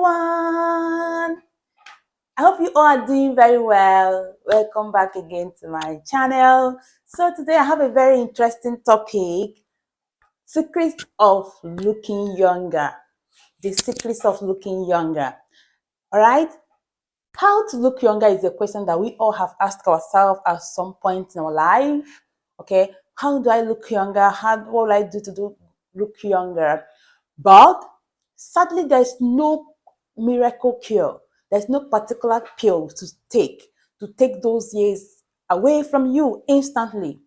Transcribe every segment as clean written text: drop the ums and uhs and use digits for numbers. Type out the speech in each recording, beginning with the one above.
everyone. I hope you all are doing very well. Welcome back again to my channel. So today I have a very interesting topic, secrets of looking younger. The secrets of looking younger. All right? How to look younger is a question that we all have asked ourselves at some point in our life. Okay, how do I look younger? What will I do to look younger? But sadly, there's no miracle cure. There's no particular pill to take those years away from you instantly.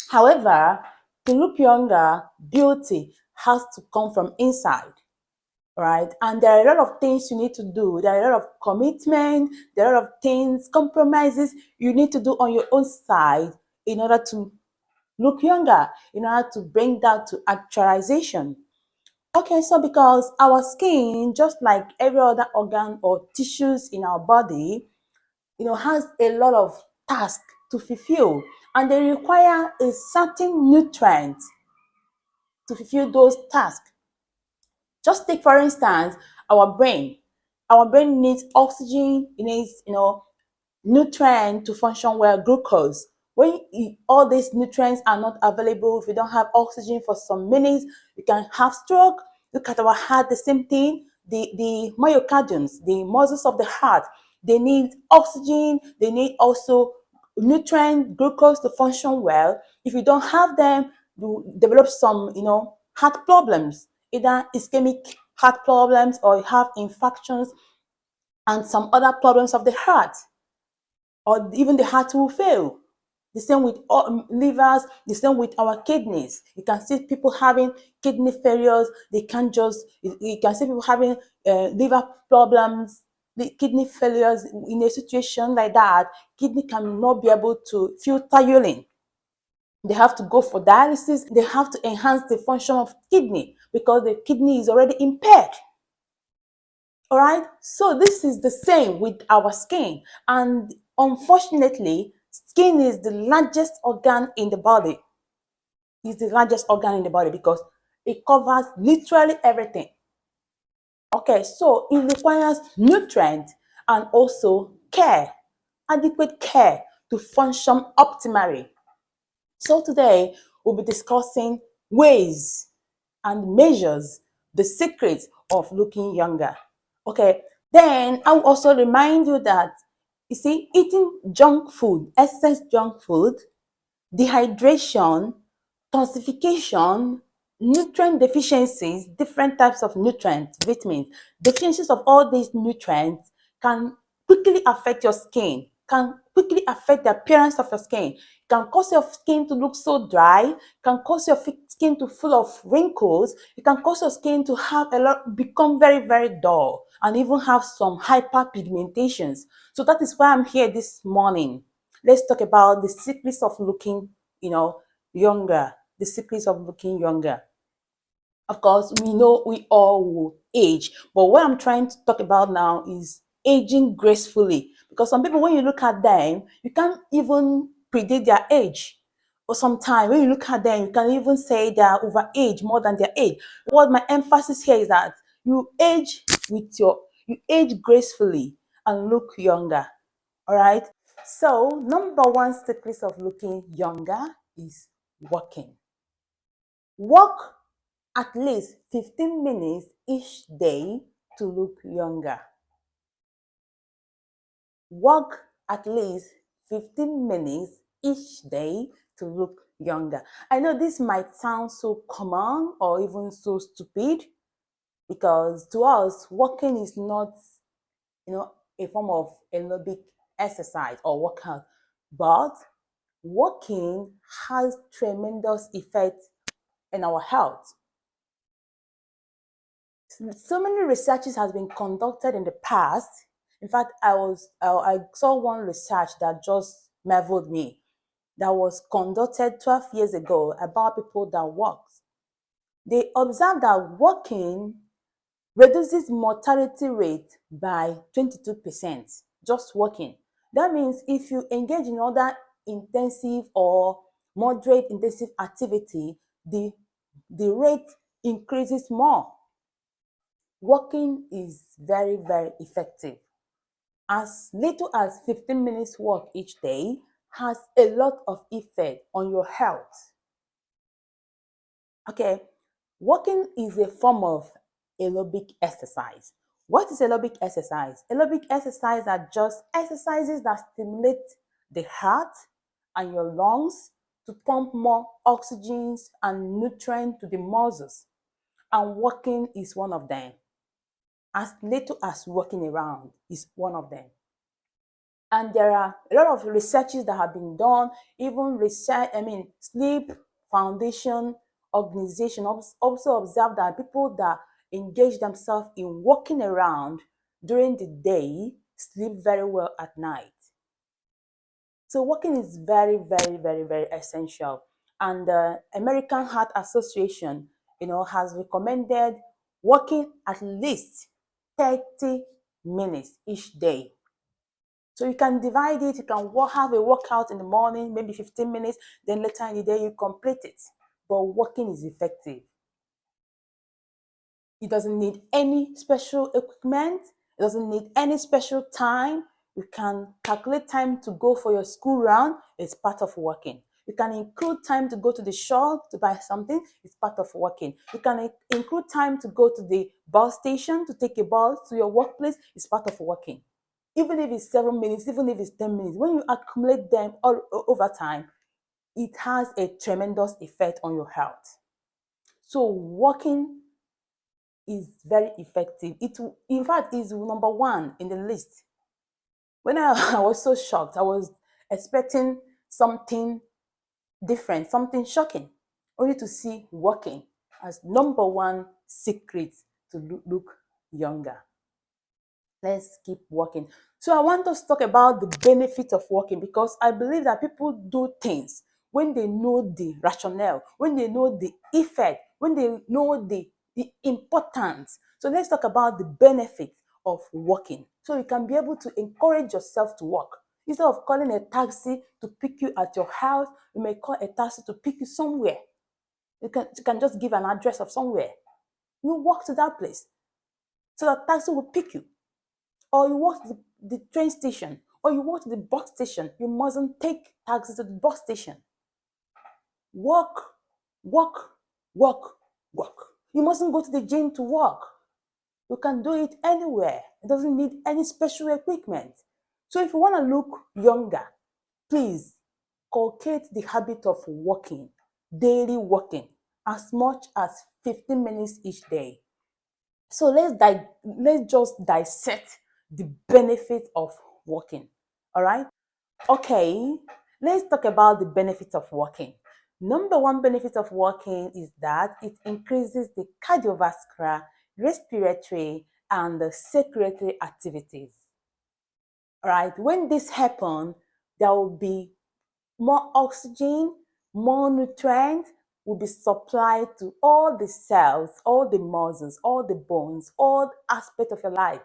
However, to look younger, beauty has to come from inside, right? And there are a lot of things you need to do. There are a lot of commitment, there are a lot of things, compromises you need to do on your own side in order to look younger, in order to bring that to actualization. Okay, so because our skin, just like every other organ or tissues in our body, has a lot of tasks to fulfill, and they require a certain nutrient to fulfill those tasks. Just take, for instance, our brain. Our brain needs oxygen, it needs, nutrient to function well, glucose. When all these nutrients are not available, if you don't have oxygen for some minutes, you can have stroke. Look at our heart, the same thing. The myocardiums, the muscles of the heart, they need oxygen, they need also nutrient, glucose to function well. If you don't have them, you develop some, heart problems, either ischemic heart problems or you have infections and some other problems of the heart, or even the heart will fail. The same with livers, the same with our kidneys. You can see people having kidney failures. They can't just, you can see people having liver problems, the kidney failures. In a situation like that, kidney cannot be able to filter urine. They have to go for dialysis. They have to enhance the function of kidney because the kidney is already impaired. All right, so this is the same with our skin, and unfortunately, skin is the largest organ in the body. It's the largest organ in the body because it covers literally everything. Okay, so it requires nutrient and also care, adequate care to function optimally. So today we'll be discussing ways and measures, the secrets of looking younger. Okay, then I'll also remind you that, you see, eating junk food, excess junk food, dehydration, toxification, nutrient deficiencies, different types of nutrients, vitamins, deficiencies of all these nutrients can quickly affect your skin, can quickly affect the appearance of your skin, can cause your skin to look so dry, can cause your skin to full of wrinkles, it can cause your skin to have become very, very dull, and even have some hyperpigmentations. So that is why I'm here this morning. Let's talk about the secrets of looking, younger. The secrets of looking younger. Of course, we know we all will age, but what I'm trying to talk about now is aging gracefully. Because some people, when you look at them, you can't even predict their age. Or sometimes when you look at them, you can even say they are overage more than their age. What my emphasis here is that you age gracefully and look younger. All right. So, number one secret of looking younger is walking. Walk at least 15 minutes each day to look younger. Walk at least 15 minutes each day to look younger. I know this might sound so common or even so stupid, because to us, walking is not, a form of aerobic exercise or workout, but walking has tremendous effect in our health. So many researches has been conducted in the past. In fact, I saw one research that just marveled me, that was conducted 12 years ago about people that walk. They observed that walking reduces mortality rate by 22%. Just walking. That means if you engage in other intensive or moderate intensive activity, the rate increases more. Walking is very, very effective. As little as 15 minutes walk each day has a lot of effect on your health. Okay, walking is a form of aerobic exercise. What is aerobic exercise? Aerobic exercise are just exercises that stimulate the heart and your lungs to pump more oxygen and nutrients to the muscles. And walking is one of them. As little as walking around is one of them. And there are a lot of researches that have been done, even research, sleep foundation organization also observe that people that engage themselves in walking around during the day sleep very well at night. So walking is very, very, very, very essential. And the American Heart Association, has recommended walking at least 30 minutes each day. So you can divide it. You can have a workout in the morning, maybe 15 minutes, then later in the day you complete it. But walking is effective. It doesn't need any special equipment. It doesn't need any special time. You can calculate time to go for your school round. It's part of working. You can include time to go to the shop to buy something. It's part of working. You can include time to go to the bus station to take a bus to your workplace. It's part of working. Even if it's 7 minutes, even if it's 10 minutes, when you accumulate them all over time, it has a tremendous effect on your health. So walking is very effective. It, in fact, is number one in the list. When I was so shocked, I was expecting something different, something shocking, only to see walking as number one secret to look younger. Let's keep working. So I want us to talk about the benefit of working, because I believe that people do things when they know the rationale, when they know the effect, when they know the importance. So let's talk about the benefit of working. So you can be able to encourage yourself to work. Instead of calling a taxi to pick you at your house, you may call a taxi to pick you somewhere. You can just give an address of somewhere. You walk to that place. So the taxi will pick you. Or you walk to the train station, or you walk to the bus station. You mustn't take taxi to the bus station. Walk, walk, walk, walk. You mustn't go to the gym to walk. You can do it anywhere. It doesn't need any special equipment. So if you want to look younger, please cultivate the habit of walking, daily walking, as much as 15 minutes each day. So let's just dissect the benefit of walking. All right. Okay. Let's talk about the benefits of walking. Number one benefit of walking is that it increases the cardiovascular, respiratory, and the circulatory activities. All right. When this happens, there will be more oxygen, more nutrients will be supplied to all the cells, all the muscles, all the bones, all aspects of your life.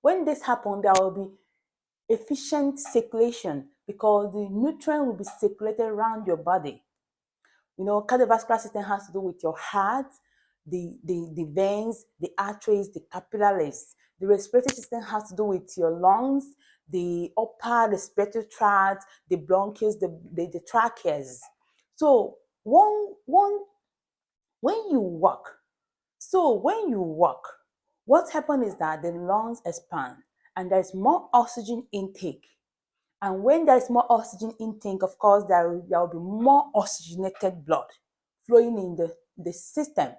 When this happens, there will be efficient circulation because the nutrient will be circulated around your body. Cardiovascular system has to do with your heart, the veins, the arteries, the capillaries. The respiratory system has to do with your lungs, the upper respiratory tract, the bronchioles, the tracheas. So when you walk, what happens is that the lungs expand and there's more oxygen intake. And when there's more oxygen intake, of course, there will be more oxygenated blood flowing in the system.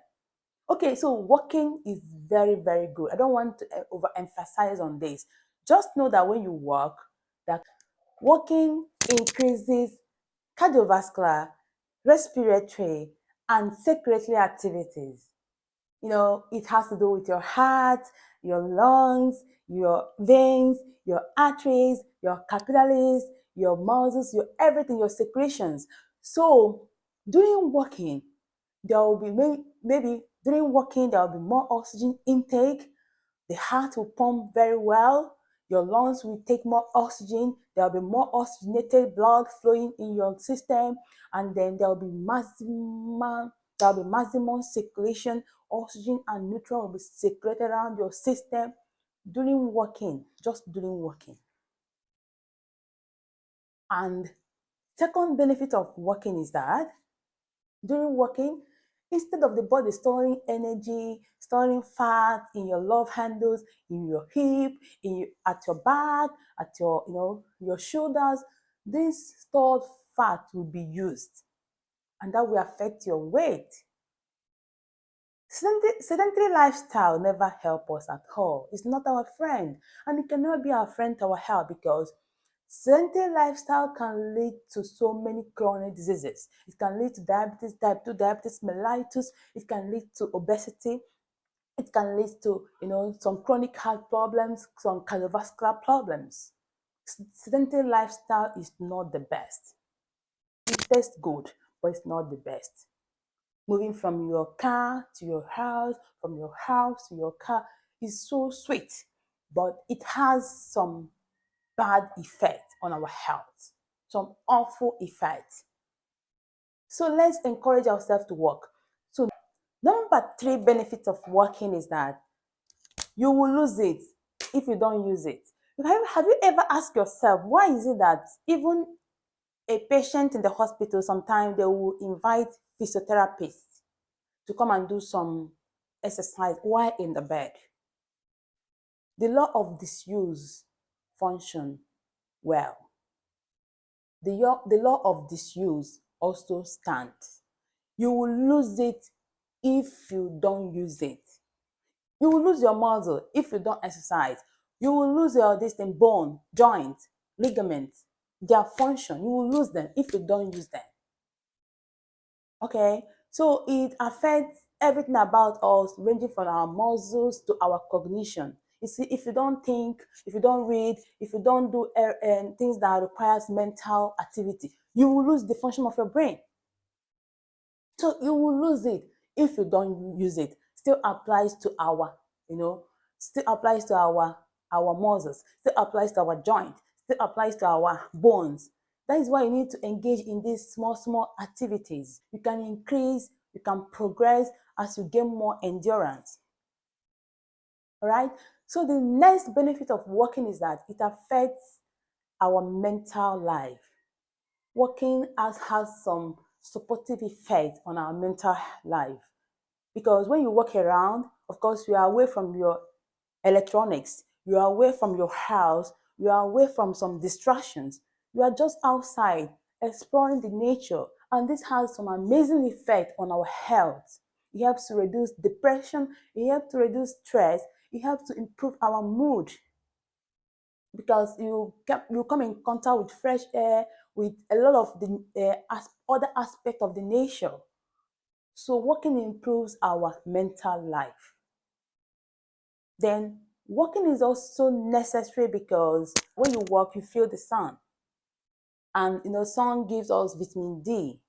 Okay, so walking is very, very good. I don't want to overemphasize on this. Just know that when you walk, that walking increases cardiovascular, respiratory, and circulatory activities. It has to do with your heart, your lungs, your veins, your arteries, your capillaries, your muscles, your everything, your secretions. So during walking, there will be maybe during walking there will be more oxygen intake. The heart will pump very well. Your lungs will take more oxygen. There will be more oxygenated blood flowing in your system, and then there will be maximum circulation oxygen and nutrient will be circulated around your system during walking, just during walking. And second benefit of walking is that during walking, instead of the body storing energy, storing fat in your love handles, in your hip, at your back, at your your shoulders, this stored fat will be used, and that will affect your weight. Sedentary lifestyle never help us at all. It's not our friend, and it cannot be our friend to our health, because sedentary lifestyle can lead to so many chronic diseases. It can lead to diabetes, type 2 diabetes mellitus. It can lead to obesity. It can lead to some chronic heart problems, some cardiovascular problems. Sedentary lifestyle is not the best. It tastes good, but it's not the best. Moving from your car to your house, from your house to your car is so sweet, but it has some bad effect on our health, some awful effects. So let's encourage ourselves to walk. So number 3 benefit of walking is that you will lose it if you don't use it. Have you ever asked yourself, why is it that even a patient in the hospital, sometimes they will invite physiotherapists to come and do some exercise while in the bed? The law of disuse function well. The law of disuse also stands. You will lose it if you don't use it. You will lose your muscle if you don't exercise. You will lose your distant bone, joint, ligaments, their function. You will lose them if you don't use them. Okay, so it affects everything about us, ranging from our muscles to our cognition. You see, if you don't think, if you don't read, if you don't do things that requires mental activity, you will lose the function of your brain. So you will lose it if you don't use it. Still applies to our, still applies to our muscles, still applies to our joints, still applies to our bones. That is why you need to engage in these small activities. You can increase, you can progress as you gain more endurance. All right. So the next benefit of walking is that it affects our mental life. Walking has some supportive effect on our mental life, because when you walk around, of course, you are away from your electronics, you are away from your house, you are away from some distractions. You are just outside exploring the nature, and this has some amazing effect on our health. It helps to reduce depression, it helps to reduce stress, it helps to improve our mood, because you come in contact with fresh air, with a lot of the other aspect of the nature. So walking improves our mental life. Then walking is also necessary because when you walk, you feel the sun, and sun gives us vitamin D.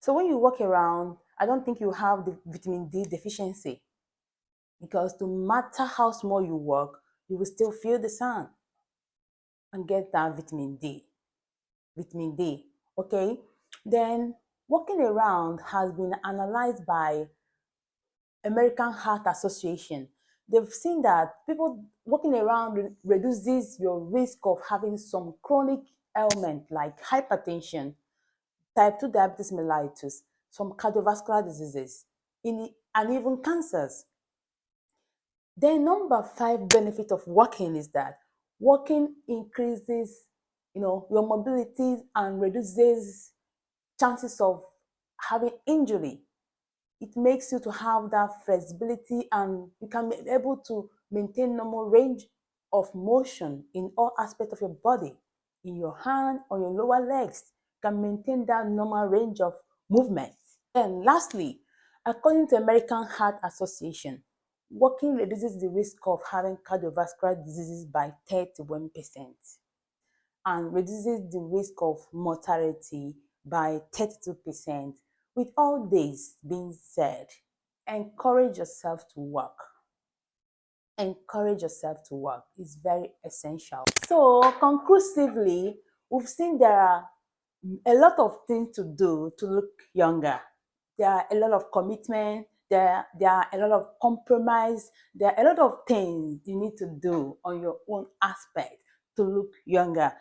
So when you walk around, I don't think you have the vitamin D deficiency, because no matter how small you walk, you will still feel the sun and get that vitamin D. Vitamin D. Okay? Then walking around has been analyzed by American Heart Association. They've seen that people walking around reduces your risk of having some chronic ailment like hypertension, type 2 diabetes mellitus, some cardiovascular diseases, and even cancers. The number 5 benefit of walking is that walking increases, your mobility and reduces chances of having injury. It makes you to have that flexibility, and you can be able to maintain normal range of motion in all aspects of your body, in your hand or your lower legs. You can maintain that normal range of movement. And lastly, according to American Heart Association, walking reduces the risk of having cardiovascular diseases by 31% and reduces the risk of mortality by 32%. With all this being said, encourage yourself to work. Encourage yourself to work is very essential. So, conclusively, we've seen there are a lot of things to do to look younger. There are a lot of commitment, there are a lot of compromise. There are a lot of things you need to do on your own aspect to look younger,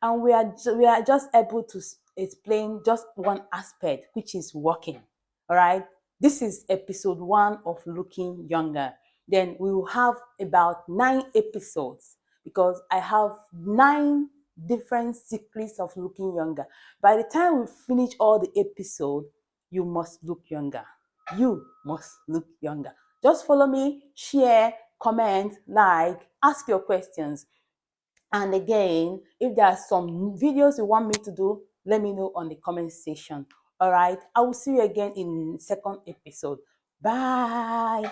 and we are just able to explain just one aspect, which is walking. All right, this is episode 1 of looking younger. Then we will have about 9 episodes, because I have 9 different secrets of looking younger. By the time we finish all the episode, you must look younger. You must look younger. Just follow me, share, comment, like, ask your questions. And again, if there are some videos you want me to do, let me know on the comment section. All right, I will see you again in second episode. Bye.